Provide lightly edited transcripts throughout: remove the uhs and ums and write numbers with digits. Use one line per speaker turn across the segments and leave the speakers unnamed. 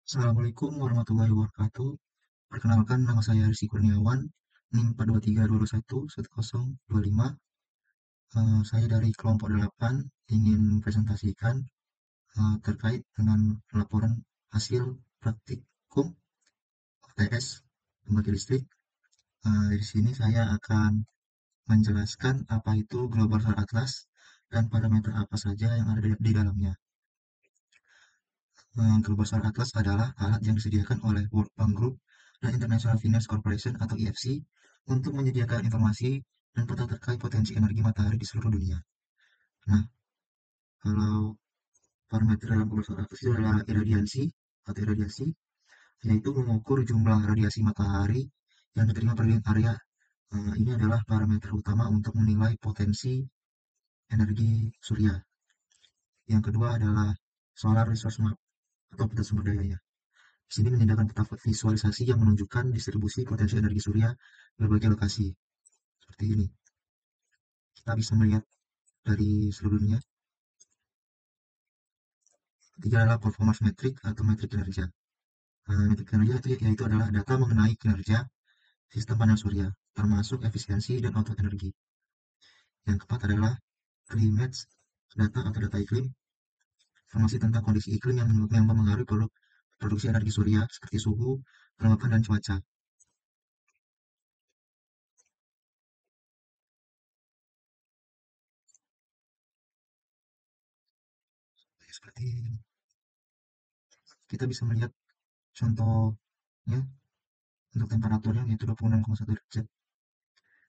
Assalamualaikum warahmatullahi wabarakatuh. Perkenalkan, nama saya Rizky Kurniawan, NIM 423211025. Saya dari kelompok 8 ingin presentasikan terkait dengan laporan hasil praktikum OTS pembangkit listrik. Di sini saya akan menjelaskan apa itu Global Solar Atlas dan parameter apa saja yang ada di dalamnya. Global Solar Atlas adalah alat yang disediakan oleh World Bank Group dan International Finance Corporation atau IFC untuk menyediakan informasi dan peta terkait potensi energi matahari di seluruh dunia. Nah, kalau parameter dalam Global Solar Atlas itu adalah iradiansi atau iradiasi, yaitu mengukur jumlah radiasi matahari yang diterima per unit area. Ini adalah parameter utama untuk menilai potensi energi surya. Yang kedua adalah Solar Resource Map atau peta sumber dayanya. Di sini menyediakan peta visualisasi yang menunjukkan distribusi potensi energi surya di berbagai lokasi. Seperti ini. Kita bisa melihat dari seluruh dunia. Ketiga adalah performance metric atau metrik kinerja. Metrik kinerja yaitu adalah data mengenai kinerja sistem panel surya, termasuk efisiensi dan output energi. Yang keempat adalah climate data atau data iklim, informasi tentang kondisi iklim yang mempengaruhi produksi energi surya seperti suhu, kelembapan, dan cuaca. Seperti ini. Kita bisa melihat contohnya untuk temperaturnya yaitu 26,1 derajat.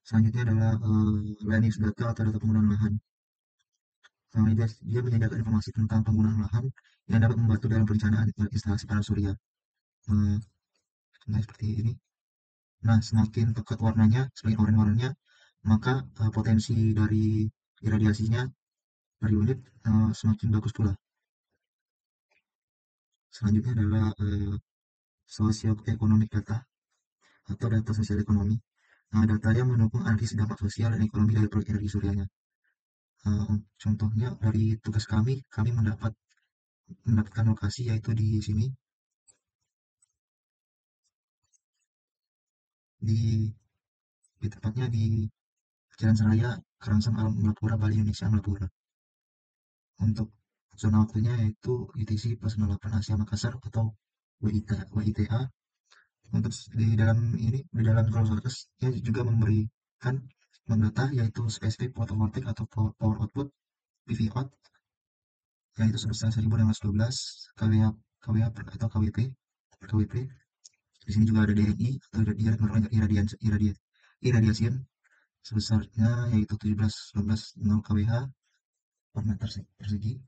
Selanjutnya adalah land use data atau data penggunaan lahan. Dia menyediakan informasi tentang penggunaan lahan yang dapat membantu dalam perencanaan instalasi panel surya. Nah, seperti ini. Nah, semakin pekat warnanya, semakin oranye warnanya, maka potensi dari iradiasinya per unit semakin bagus pula. Selanjutnya adalah socio-economic data atau data sosial ekonomi. Data yang mendukung analisis dampak sosial dan ekonomi dari proyek energi suryanya. Contohnya dari tugas kami mendapatkan lokasi yaitu di sini, di tepatnya di Jalan Seraya, Kerangsang Alam Melapura, Bali, Indonesia, Melapura. Untuk zona waktunya yaitu UTC plus 08 Asia Makassar atau WITA. Untuk di dalam Kronos ya juga memberikan mendata yaitu spesifik photovoltaik atau power output PV out yaitu sebesar 1612 kWh atau KWP per KWP. Di sini juga ada DNI atau irradiation sebesarnya yaitu 17,12 kWh per meter persegi,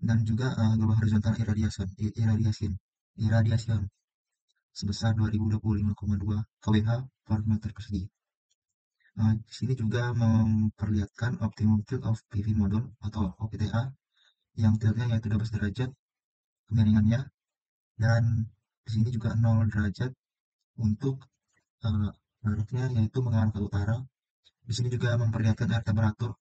dan juga global horizontal irradiation sebesar 2025,2 kWh per meter persegi. Di sini juga memperlihatkan optimum tilt of PV module atau OPTA yang tiltnya yaitu 12 derajat kemiringannya, dan di sini juga 0 derajat untuk baratnya yaitu mengarah ke utara. Di sini juga memperlihatkan air temperatur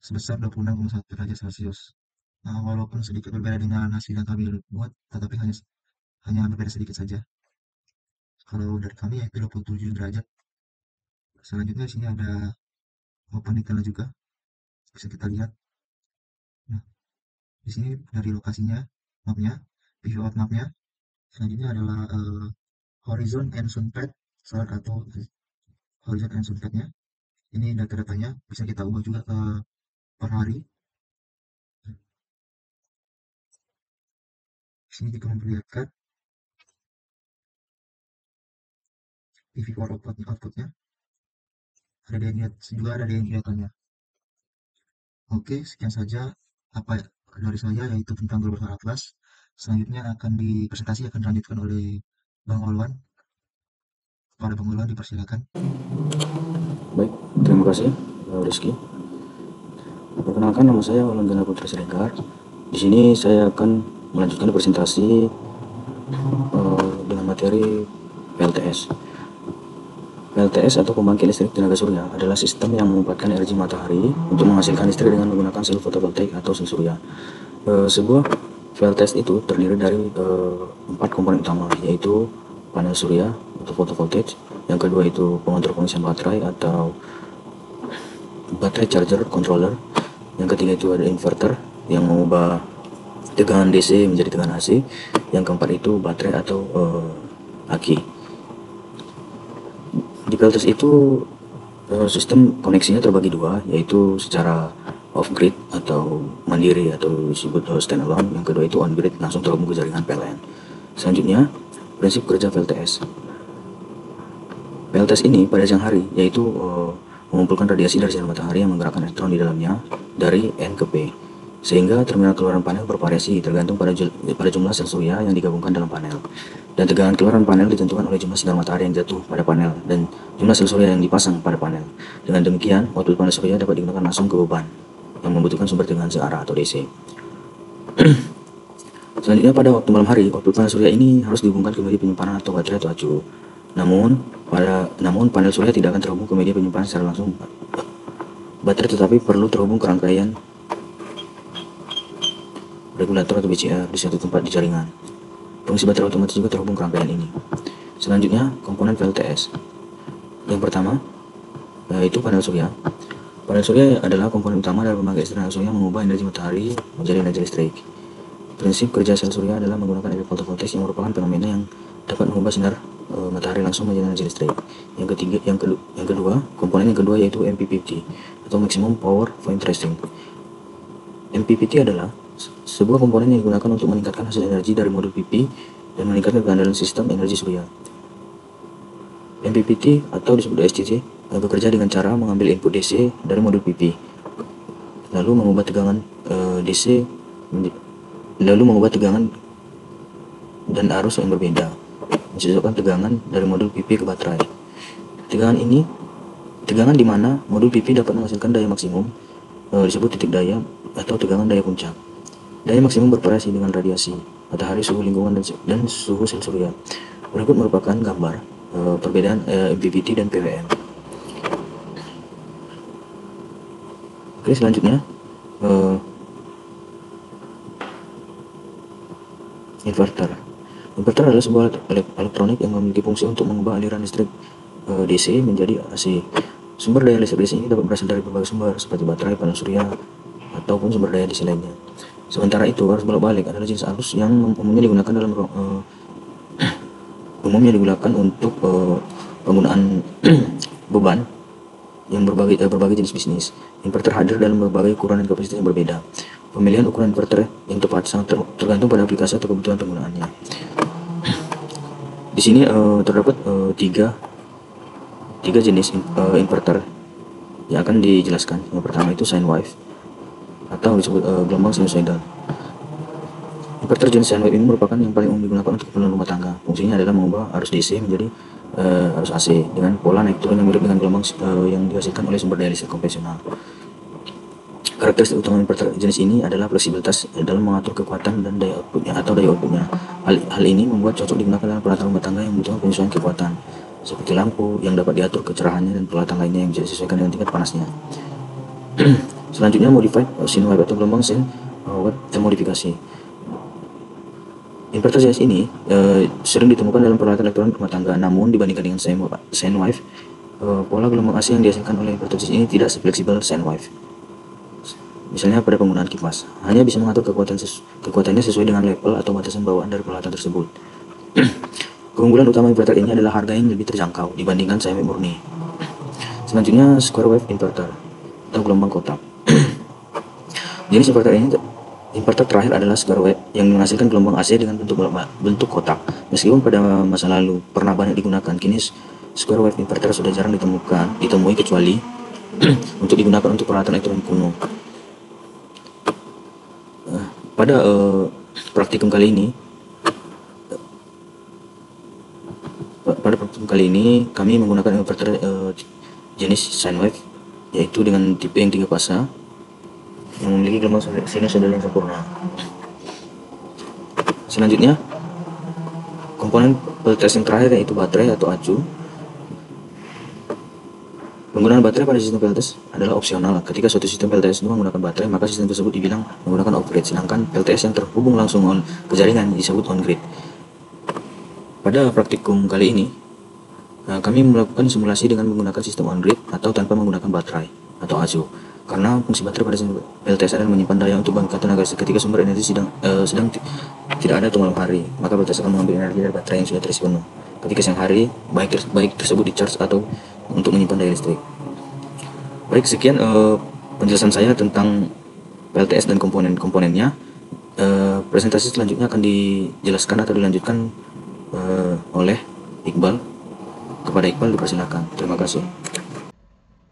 sebesar 26,1 derajat Celcius. Walaupun sedikit berbeda dengan hasil yang kami buat, tetapi hanya berbeda sedikit saja. Kalau dari kami yaitu 27 derajat. Selanjutnya di sini ada open detail juga, bisa kita lihat. Nah, di sini dari lokasinya, mapnya, view out mapnya. Selanjutnya adalah horizon and sun pad, solar atau horizon and sun padnya. Ini data-datanya bisa kita ubah juga per hari. Di sini juga memperlihatkan PV power outputnya. Juga ada DNI datanya. Oke, sekian saja apa dari saya yaitu tentang Global Solar Atlas. Selanjutnya akan dilanjutkan oleh Bang Olwan. Kepada Bang Olwan dipersilakan.
Baik, terima kasih Rizky. Perkenalkan, nama saya Olwan Gana Putra Siregar. Di sini saya akan melanjutkan presentasi dengan materi PLTS. PLTS atau pembangkit listrik tenaga surya adalah sistem yang memanfaatkan energi matahari untuk menghasilkan listrik dengan menggunakan sel fotovoltaik atau sel surya. Sebuah VLTS itu terdiri dari 4 komponen utama, yaitu panel surya atau photovoltage, yang kedua itu pengontrol pengisian baterai atau baterai charger controller, yang ketiga itu ada inverter yang mengubah tegangan DC menjadi tegangan AC, yang keempat itu baterai atau aki. Di VLTS itu sistem koneksinya terbagi dua, yaitu secara off-grid atau mandiri atau disebut standalone, yang kedua itu on-grid, langsung terhubung ke jaringan PLN. Selanjutnya, prinsip kerja VLTS. VLTS ini pada siang hari, yaitu mengumpulkan radiasi dari sinar matahari yang menggerakkan elektron di dalamnya dari N ke P, sehingga terminal keluaran panel bervariasi tergantung pada jumlah sel surya yang digabungkan dalam panel, dan tegangan keluaran panel ditentukan oleh jumlah sinar matahari yang jatuh pada panel dan jumlah sel surya yang dipasang pada panel. Dengan demikian, output panel surya dapat digunakan langsung ke beban yang membutuhkan sumber tegangan searah atau DC. Selanjutnya, pada waktu malam hari, output panel surya ini harus dihubungkan ke media penyimpanan atau baterai atau acu. Namun panel surya tidak akan terhubung ke media penyimpanan secara langsung baterai, tetapi perlu terhubung ke rangkaian regulator atau BCA di suatu tempat di jaringan. Fungsi baterai otomatis juga terhubung ke rangkaian ini. Selanjutnya, komponen VLTS. Yang pertama, yaitu panel surya. Panel surya adalah komponen utama dalam pembangkit tenaga surya mengubah energi matahari menjadi energi listrik. Prinsip kerja sel surya adalah menggunakan efek fotovoltaik yang merupakan fenomena yang dapat mengubah sinar matahari langsung menjadi energi listrik. Yang kedua, komponen yang kedua yaitu MPPT atau Maximum Power Point Tracing. MPPT adalah sebuah komponen yang digunakan untuk meningkatkan hasil energi dari modul PP dan meningkatkan keandalan sistem energi surya. MPPT atau disebut SCC bekerja dengan cara mengambil input DC dari modul PP, lalu mengubah tegangan dan arus yang berbeda, mensesuaikan tegangan dari modul PP ke baterai. Tegangan di mana modul PP dapat menghasilkan daya maksimum disebut titik daya atau tegangan daya puncak. Daya maksimum bervariasi dengan radiasi matahari, suhu lingkungan, dan suhu sel surya. Berikut merupakan gambar perbedaan MPPT dan PWM. Oke, selanjutnya inverter. Inverter adalah sebuah elektronik yang memiliki fungsi untuk mengubah aliran listrik DC menjadi AC. Sumber daya listrik DC ini dapat berasal dari berbagai sumber seperti baterai, panel surya, ataupun sumber daya DC lainnya. Sementara itu, arus bolak-balik adalah jenis arus yang umumnya digunakan untuk penggunaan beban yang berbagai jenis bisnis. Inverter hadir dalam berbagai ukuran dan kapasitas yang berbeda. Pemilihan ukuran inverter yang tepat sangat tergantung pada aplikasi atau kebutuhan penggunaannya. Di sini terdapat tiga jenis inverter yang akan dijelaskan. Yang pertama itu sine wave atau disebut gelombang sinusoidal. Inverter jenis sine wave ini merupakan yang paling umum digunakan untuk keperluan rumah tangga. Fungsinya adalah mengubah arus DC menjadi arus AC dengan pola naik turun yang mirip dengan gelombang yang dihasilkan oleh sumber daya listrik konvensional. Karakteristik utama inverter jenis ini adalah fleksibilitas dalam mengatur kekuatan dan daya outputnya. Hal ini membuat cocok digunakan dalam peralatan rumah tangga yang membutuhkan penyesuaian kekuatan, seperti lampu yang dapat diatur kecerahannya dan peralatan lainnya yang bisa disesuaikan dengan tingkat panasnya. Selanjutnya, modified sine wave atau gelombang sine wave termodifikasi. Inverter jenis ini sering ditemukan dalam peralatan elektronik rumah tangga, namun dibandingkan dengan sine wave, pola gelombang AC yang dihasilkan oleh inverter jenis ini tidak sefleksibel sine wave. Misalnya pada penggunaan kipas, hanya bisa mengatur kekuatannya sesuai dengan level atau batasan bawaan dari peralatan tersebut. Keunggulan utama inverter ini adalah harga yang lebih terjangkau dibandingkan sine wave murni. Selanjutnya, square wave inverter atau gelombang kotak. Jenis inverter terakhir adalah square wave yang menghasilkan gelombang AC dengan bentuk kotak. Meskipun pada masa lalu pernah banyak digunakan, kini square wave inverter sudah jarang ditemui kecuali untuk digunakan untuk peralatan elektronik kuno. Pada praktikum kali ini kami menggunakan inverter jenis sine wave, yaitu dengan tipe yang 3 fasa yang memiliki gelombang sinusoidal yang sempurna. Selanjutnya, komponen VLTS yang terakhir yaitu baterai atau acu. Penggunaan baterai pada sistem PLTS adalah opsional. Ketika suatu sistem PLTS itu menggunakan baterai, maka sistem tersebut dibilang menggunakan off-grid, sedangkan PLTS yang terhubung langsung ke jaringan disebut on-grid. Pada praktikum kali ini, kami melakukan simulasi dengan menggunakan sistem on-grid atau tanpa menggunakan baterai atau AZO. Karena fungsi baterai pada sistem PLTS adalah menyimpan daya untuk bangkit tenaga ketika sumber energi sedang tidak ada atau malam hari, maka PLTS akan mengambil energi dari baterai yang sudah terisi penuh. Ketika siang hari, baik tersebut di-charge atau untuk menyimpan daya listrik. Baik, sekian penjelasan saya tentang PLTS dan komponen-komponennya. Presentasi selanjutnya akan dijelaskan atau dilanjutkan oleh Iqbal. Kepada Iqbal dipersilakan. Terima kasih.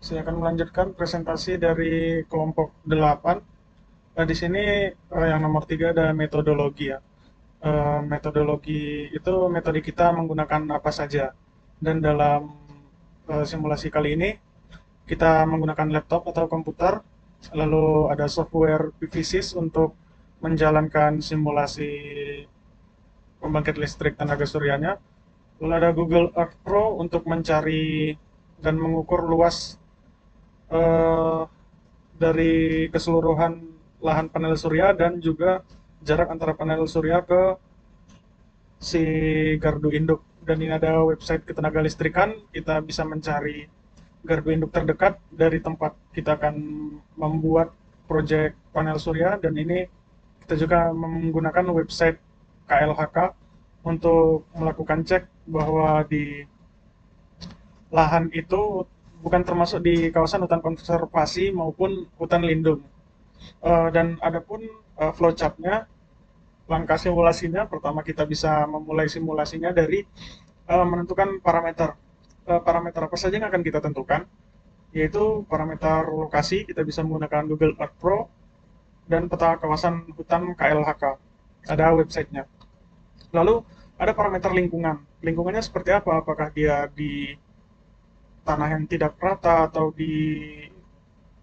Saya akan melanjutkan presentasi dari kelompok 8. Di sini yang nomor 3 ada metodologi ya. Metodologi itu metode kita menggunakan apa saja. Dan dalam simulasi kali ini kita menggunakan laptop atau komputer, lalu ada software PVSys untuk menjalankan simulasi pembangkit listrik tenaga suryanya. Lalu ada Google Earth Pro untuk mencari dan mengukur luas dari keseluruhan lahan panel surya dan juga jarak antara panel surya ke si gardu induk. Dan ini ada website ketenaga listrikan, kita bisa mencari gardu induk terdekat dari tempat kita akan membuat proyek panel surya. Dan ini kita juga menggunakan website KLHK untuk melakukan cek bahwa di lahan itu bukan termasuk di kawasan hutan konservasi maupun hutan lindung. Dan adapun flowchart-nya, langkah simulasinya, pertama kita bisa memulai simulasinya dari menentukan parameter. Parameter apa saja yang akan kita tentukan, yaitu parameter lokasi, kita bisa menggunakan Google Earth Pro, dan peta kawasan hutan KLHK, ada websitenya. Lalu ada parameter lingkungan. Lingkungannya seperti apa? Apakah dia di tanah yang tidak rata atau di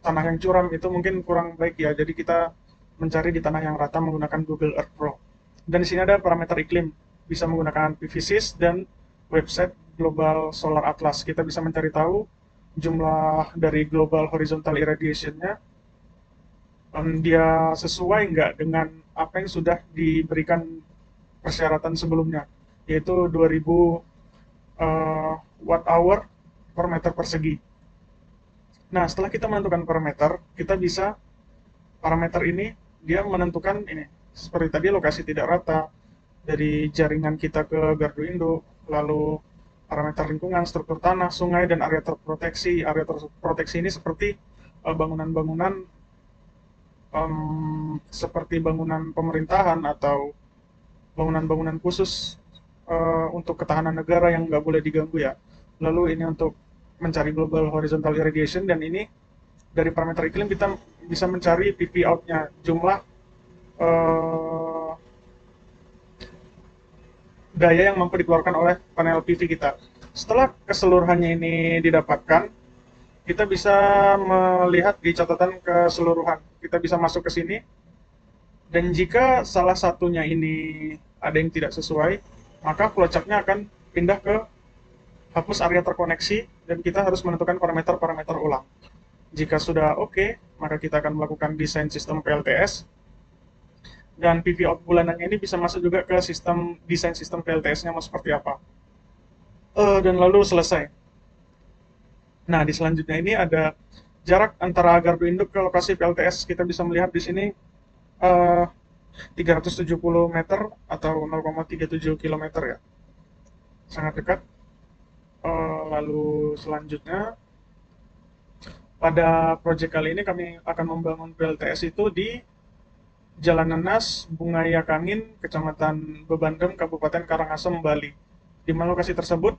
tanah yang curam, itu mungkin kurang baik ya. Jadi kita mencari di tanah yang rata menggunakan Google Earth Pro. Dan di sini ada parameter iklim, bisa menggunakan PVSys dan website Global Solar Atlas. Kita bisa mencari tahu jumlah dari global horizontal irradiation-nya, dia sesuai nggak dengan apa yang sudah diberikan persyaratan sebelumnya, yaitu 2000 watt hour per meter persegi. Nah, setelah kita menentukan parameter, kita bisa parameter ini dia menentukan ini seperti tadi, lokasi tidak rata dari jaringan kita ke gardu induk, lalu parameter lingkungan, struktur tanah, sungai, dan area terproteksi. Area terproteksi ini seperti bangunan-bangunan seperti bangunan pemerintahan atau bangunan-bangunan khusus untuk ketahanan negara yang nggak boleh diganggu ya. Lalu ini untuk mencari global horizontal irradiation, dan ini dari parameter iklim kita bisa mencari PV out-nya, jumlah daya yang mampu dikeluarkan oleh panel PV kita. Setelah keseluruhannya ini didapatkan, kita bisa melihat di catatan keseluruhan. Kita bisa masuk ke sini, dan jika salah satunya ini ada yang tidak sesuai, maka flowchart-nya akan pindah ke hapus area terkoneksi, dan kita harus menentukan parameter-parameter ulang. Jika sudah oke, maka kita akan melakukan desain sistem PLTS, dan PV out bulanannya ini bisa masuk juga ke sistem desain sistem PLTS-nya mau seperti apa. Dan lalu selesai. Nah, di selanjutnya ini ada jarak antara gardu induk ke lokasi PLTS. Kita bisa melihat di sini 370 meter atau 0,37 km ya. Sangat dekat. Lalu selanjutnya, pada proyek kali ini kami akan membangun PLTS itu di Jalan Nanas, Bungaya Kangin, Kecamatan Bebandem, Kabupaten Karangasem, Bali. Di mana lokasi tersebut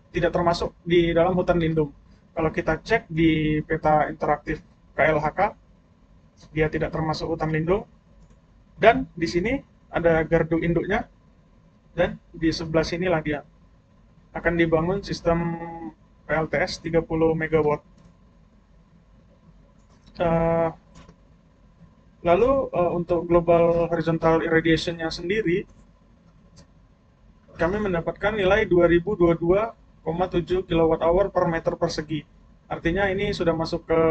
tidak termasuk di dalam hutan lindung. Kalau kita cek di peta interaktif KLHK, dia tidak termasuk hutan lindung. Dan di sini ada gardu induknya, dan di sebelah sinilah dia akan dibangun sistem PLTS 30 MW. Lalu untuk global horizontal irradiation-nya sendiri, kami mendapatkan nilai 2022,7 kWh per meter persegi. Artinya ini sudah masuk ke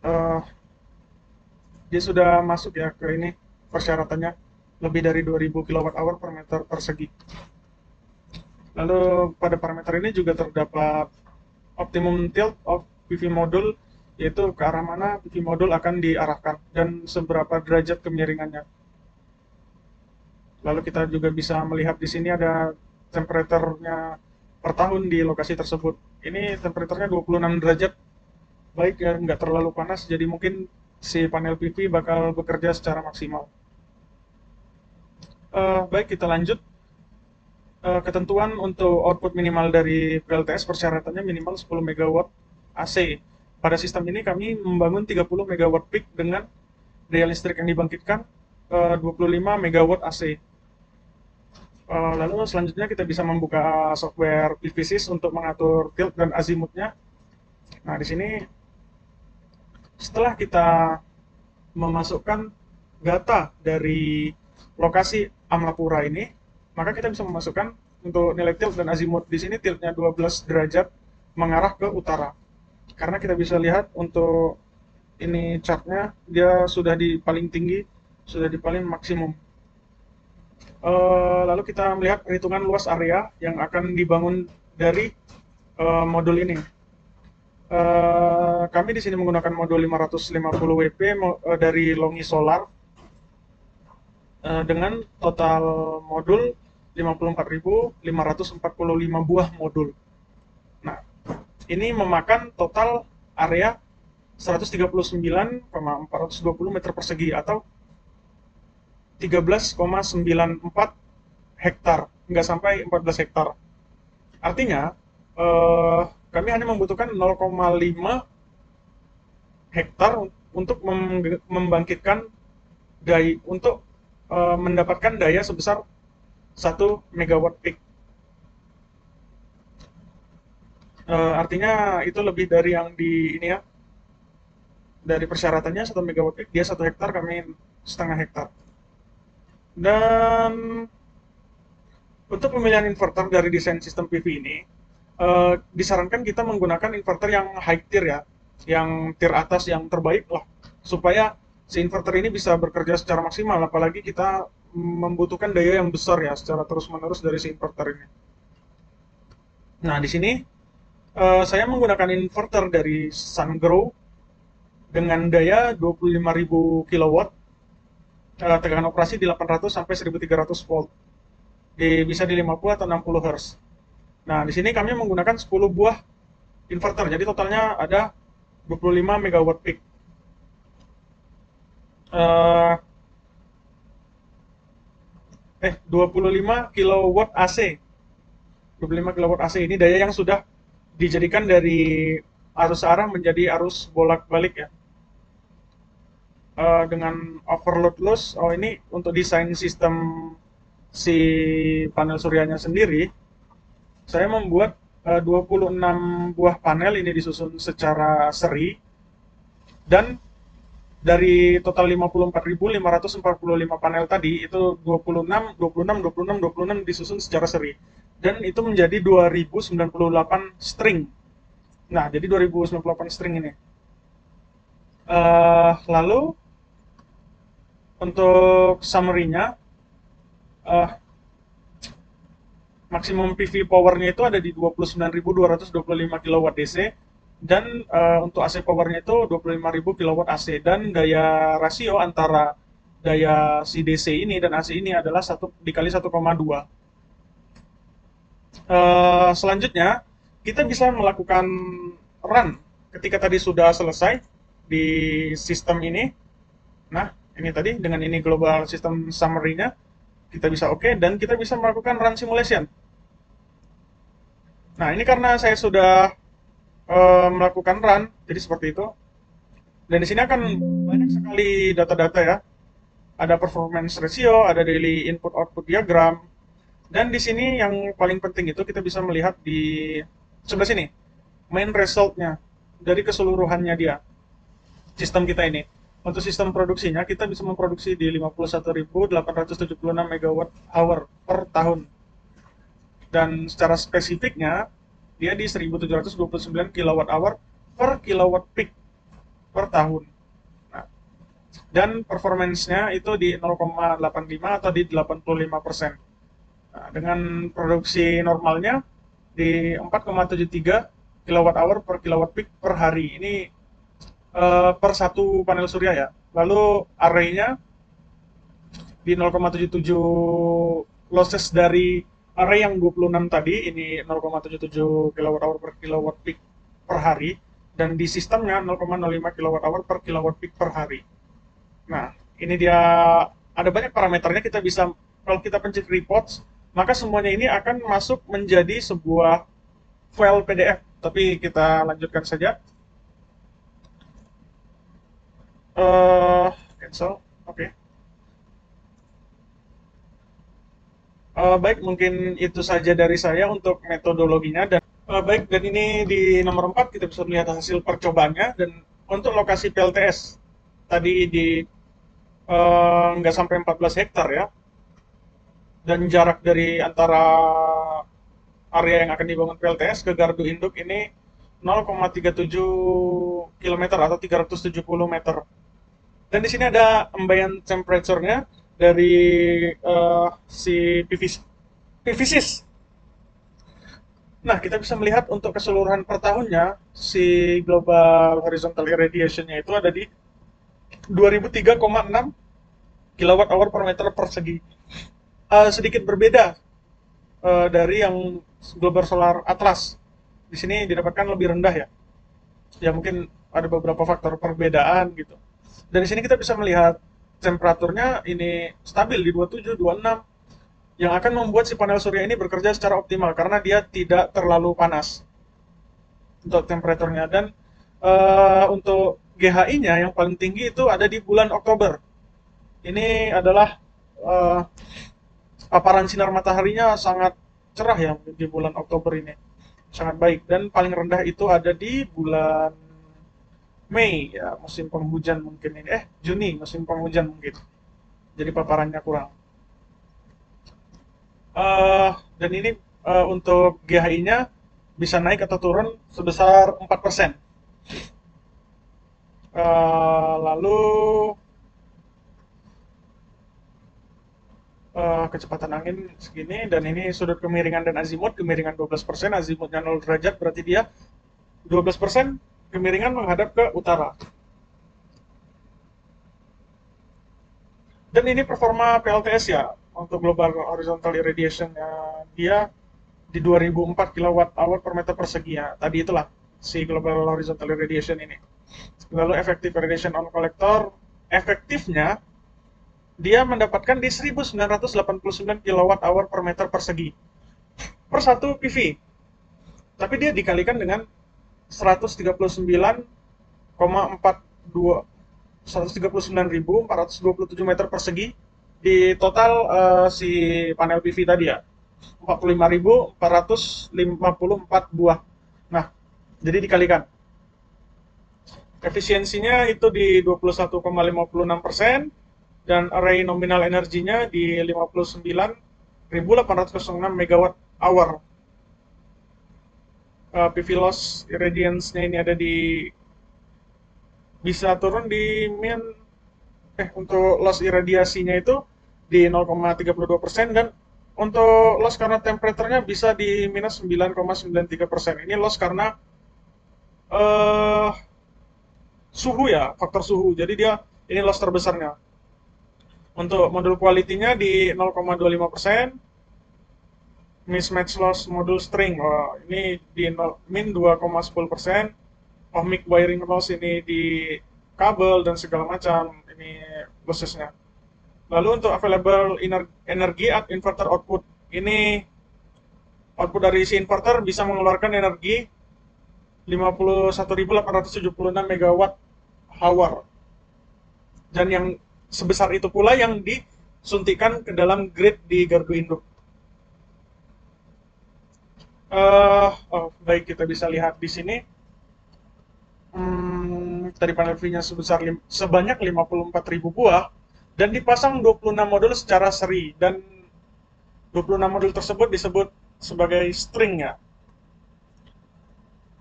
eh, dia sudah masuk ya ke ini persyaratannya lebih dari 2000 kWh per meter persegi. Lalu pada parameter ini juga terdapat optimum tilt of PV module, yaitu ke arah mana PV module akan diarahkan dan seberapa derajat kemiringannya. Lalu kita juga bisa melihat di sini ada temperaturnya per tahun di lokasi tersebut. Ini temperaturnya 26 derajat, baik ya, nggak terlalu panas, jadi mungkin si panel PV bakal bekerja secara maksimal. Baik, kita lanjut. Ketentuan untuk output minimal dari PLTS persyaratannya minimal 10 MW AC. Pada sistem ini kami membangun 30 MW peak dengan daya listrik yang dibangkitkan 25 MW AC. Lalu selanjutnya kita bisa membuka software PVSys untuk mengatur tilt dan azimutnya. Nah, di sini setelah kita memasukkan data dari lokasi Amlapura ini, maka kita bisa memasukkan untuk nilai tilt dan azimut. Di sini tiltnya 12 derajat mengarah ke utara. Karena kita bisa lihat untuk ini chartnya, dia sudah di paling tinggi, sudah di paling maksimum. Lalu kita melihat perhitungan luas area yang akan dibangun dari modul ini. Kami di sini menggunakan modul 550 WP dari Longi Solar dengan total modul 54.545 buah modul. Nah, ini memakan total area 139,420 meter persegi atau 13,94 hektar, nggak sampai 14 hektar. Artinya, kami hanya membutuhkan 0,5 hektar untuk membangkitkan daya, untuk mendapatkan daya sebesar 1 megawatt peak. Artinya itu lebih dari yang di ini ya, dari persyaratannya 1 megawatt peak, dia 1 hektar, kami setengah hektar. Dan untuk pemilihan inverter dari desain sistem PV ini, disarankan kita menggunakan inverter yang high tier ya, yang tier atas, yang terbaik lah, supaya si inverter ini bisa bekerja secara maksimal, apalagi kita membutuhkan daya yang besar ya, secara terus-menerus dari si inverter ini. Nah, di sini saya menggunakan inverter dari Sungrow dengan daya 25.000 kW, tegangan operasi di 800 sampai 1300 volt. Bisa di 50 atau 60 Hz. Nah, di sini kami menggunakan 10 buah inverter, jadi totalnya ada 25 MW peak. 25 kW AC. 25 kW AC ini daya yang sudah dijadikan dari arus arah menjadi arus bolak-balik ya. Dengan overload loss, ini untuk desain sistem si panel suryanya sendiri, saya membuat 26 buah panel ini disusun secara seri, dan dari total 54.545 panel tadi itu 26 disusun secara seri, dan itu menjadi 2098 string. Nah, jadi 2098 string ini. Lalu untuk summary-nya, maksimum PV power-nya itu ada di 29.225 kW DC, dan untuk AC power-nya itu 25.000 kW AC, dan daya rasio antara daya si DC ini dan AC ini adalah 1 dikali 1,2. Selanjutnya kita bisa melakukan run ketika tadi sudah selesai di sistem ini. Nah, ini tadi dengan ini global system summary-nya kita bisa oke, dan kita bisa melakukan run simulation. Nah, ini karena saya sudah melakukan run, jadi seperti itu. Dan di sini akan banyak sekali data-data ya. Ada performance ratio, ada daily input output diagram, dan di sini yang paling penting itu kita bisa melihat di sebelah sini main result-nya dari keseluruhannya dia sistem kita ini. Untuk sistem produksinya kita bisa memproduksi di 51.876 MWh per tahun. Dan secara spesifiknya dia di 1729 kWh per kilowatt peak per tahun. Nah, dan performance-nya itu di 0,85 atau di 85%. Nah, dengan produksi normalnya di 4,73 kWh per kilowatt peak per hari. Ini per satu panel surya ya. Lalu array-nya di 0,77 losses dari array yang 26 tadi, ini 0,77 kWh per kilowatt peak per hari, dan di sistemnya 0,05 kWh per kilowatt peak per hari. Nah, ini dia ada banyak parameternya, kita bisa kalau kita pencet reports, maka semuanya ini akan masuk menjadi sebuah file PDF. Tapi kita lanjutkan saja. Cancel. Oke. Baik, mungkin itu saja dari saya untuk metodologinya dan baik, dan ini di nomor 4 kita bisa melihat hasil percobaannya, dan untuk lokasi PLTS tadi di nggak sampai 14 hektar ya, dan jarak dari antara area yang akan dibangun PLTS ke gardu induk ini 0,37 km atau 370 meter. Dan di sini ada ambient temperature-nya dari si PVSys. Nah, kita bisa melihat untuk keseluruhan per tahunnya, si global horizontal irradiation-nya itu ada di 2003,6 kWh per meter persegi. Sedikit berbeda dari yang global solar atlas. Di sini didapatkan lebih rendah ya. Ya mungkin ada beberapa faktor perbedaan gitu. Dari sini kita bisa melihat temperaturnya ini stabil di 27, 26, yang akan membuat si panel surya ini bekerja secara optimal karena dia tidak terlalu panas untuk temperaturnya. Dan untuk GHI-nya yang paling tinggi itu ada di bulan Oktober. Ini adalah paparan sinar mataharinya sangat cerah ya di bulan Oktober ini, sangat baik. Dan paling rendah itu ada di bulan Mei ya, musim penghujan mungkin ini, Juni musim penghujan mungkin, jadi paparannya kurang. Dan ini untuk GHI-nya bisa naik atau turun sebesar 4%. Lalu kecepatan angin segini, dan ini sudut kemiringan dan azimut. Kemiringan 12%, azimutnya 0 derajat, berarti dia 12% kemiringan menghadap ke utara. Dan ini performa PLTS ya, untuk global horizontal irradiation ya, dia di 2004 kWh per meter persegi ya. Tadi itulah si global horizontal irradiation ini. Lalu effective radiation on collector, efektifnya dia mendapatkan di 1989 kWh per meter persegi per satu PV. Tapi dia dikalikan dengan 139,427 meter persegi di total si panel PV tadi ya, 45.454 buah. Nah, jadi dikalikan. Efisiensinya itu di 21,56%, dan array nominal energinya di 59.806 megawatt hour. PV loss irradiance-nya ini ada di, bisa turun di untuk loss irradiasinya itu di 0,32%, dan untuk loss karena temperaturnya bisa di minus 9,93%. Ini loss karena suhu ya, faktor suhu. Jadi dia ini loss terbesarnya. Untuk modul quality-nya di 0,25%. Mismatch loss modul string, ini di min 2,10%. Ohmic wiring loss ini di kabel dan segala macam, ini lossesnya. Lalu untuk available energi at inverter output, ini output dari si inverter bisa mengeluarkan energi 51.876 megawatt hour, dan yang sebesar itu pula yang disuntikan ke dalam grid di gardu induk. Baik, kita bisa lihat di sini dari panel V-nya sebanyak 54.000 buah, dan dipasang 26 modul secara seri, dan 26 modul tersebut disebut sebagai string ya.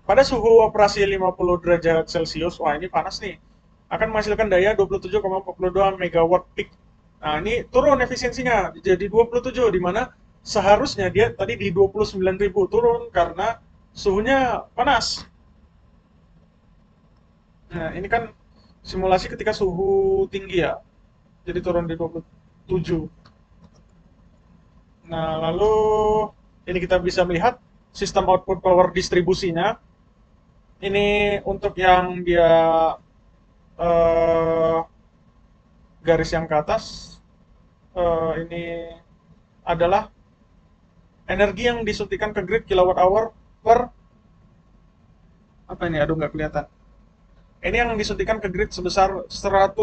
pada suhu operasi 50 derajat Celcius, wah ini panas nih, akan menghasilkan daya 27,42 megawatt peak. Nah, ini turun efisiensinya jadi 27, di mana seharusnya dia tadi di 29.000, turun karena suhunya panas. Nah, ini kan simulasi ketika suhu tinggi ya, jadi turun di 27. Nah, lalu ini kita bisa melihat sistem output power distribusinya. Ini untuk yang dia eh, garis yang ke atas, ini adalah energi yang disuntikan ke grid kilowatt hour per apa ini? Aduh nggak kelihatan. Ini yang disuntikan ke grid sebesar 100.000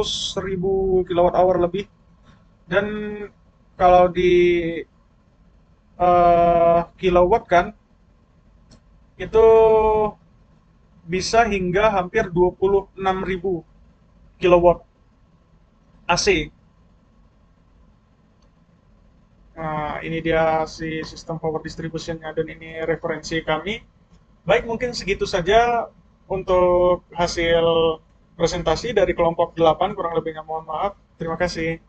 kilowatt hour lebih, dan kalau di kilowatt kan itu bisa hingga hampir 26.000 kilowatt AC. Nah, ini dia si sistem power distribution-nya, dan ini referensi kami. Baik, mungkin segitu saja untuk hasil presentasi dari kelompok 8, kurang lebihnya mohon maaf. Terima kasih.